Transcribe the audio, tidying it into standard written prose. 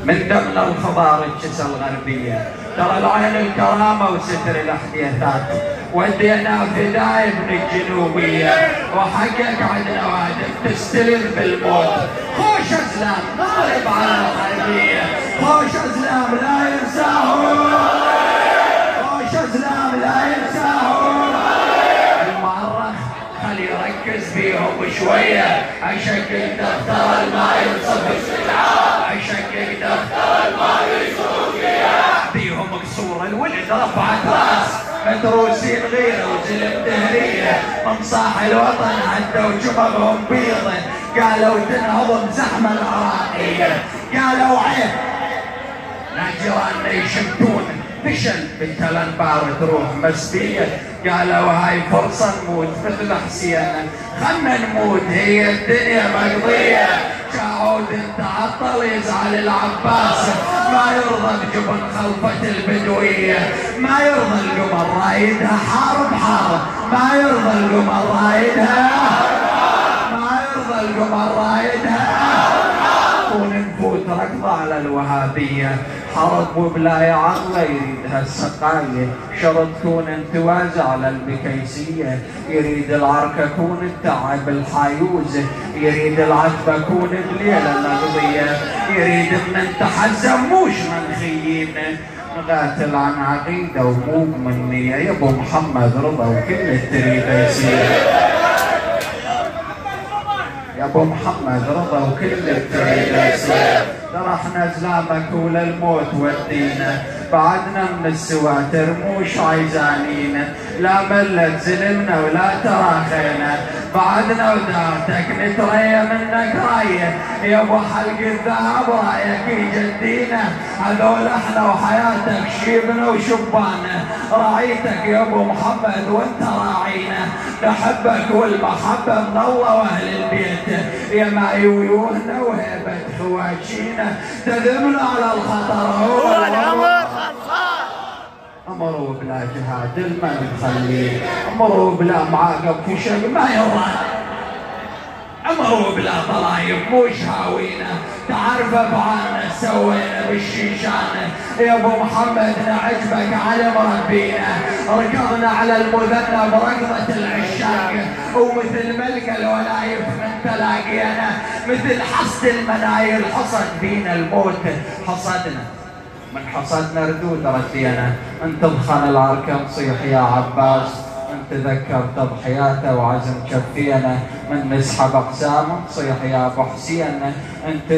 من دمنا الخضار الجسى الغربية، ترى العين الكرامة وستر الاحداثات، ودينا فداي ابن الجنوبية وحقق عدنا وادم تستلم بالموت. خوش اسلام غالب على الحربية، خوش اسلام لا ينساهم، خوش اسلام لا ينساهم. المؤرخ خلي يركز فيهم شوية، اشكك دفتر ما ينصب استدعاء، اشكك دفتر ما ينصب بيهم قصور الولد رفعت راس، متروسين غيره وزلم دهريه، من صاح الوطن عدوا جمرهم بيضه، قالوا تنهضم زحمه العراقيه، قالوا عيب لا جيراننا يشمتون فشل بنت الانبار تروح مسبيه، قالوا هاي فرصه نموت مثل حسين، خلنا نموت هي الدنيا مقضيه. شاعود تعطل يزعل العباس، ما يرضى بجبن خلفة البدوية، ما يرضى القمر رايدها حارب حارب، ما يرضى القمر رايدها، ما يرضى القمر رايدها. ونفوت ركضة على الوهابية، حرب وبلاية عقله يريدها السقاية، شرط كون انتواز على البكيسية، يريد العركة كون التعب الحايوزة، يريد العتبة كون بليلة مقضية، يريد من تحزم موش من خيينا، نقاتل عن عقيدة ومو من نية، يا ابو محمد رضا وكل التريد يصير، يا ابو محمد رضا وكل التريد يصير. ترى احنا زلامك وللموت ودينا، بعدنا من السواتر موش عايزانينا، لا ملت زلمنا ولا تراخينا، بعدنا ودارتك نتريا منك رايه، يا ابو حلق الذهب رايك يجدينا، هذول احنا وحياتك شيبنا وشبانا، راعيتك يا ابو محمد وانت راعينا، نحبك والمحبه من الله واهل البيت، يا معيويوهنا وهيبه خواجينا، تذبنا على الخطر الامر خلصان. امروا بلا جهاد المن نخليه، امروا بلا معاقب فشل ما يرضى، امروا بلا ضرايب مو شهاوينا، تعرف افعالنا سوينا بالشيشانه، يا ابو محمد نعجبك على مربينا، ركضنا على المذنب بركضه العشاق، ومثل ملك الولايف من تلاقينا، مثل حصد المنايل حصد بينا الموت، حصدنا من حصدنا ردود ردينا، انت تضخن العركه نصيح يا عباس، من تذكر تضحياته وعزم كفينا، من نسحب اقسامه نصيح يا ابو حسين، انت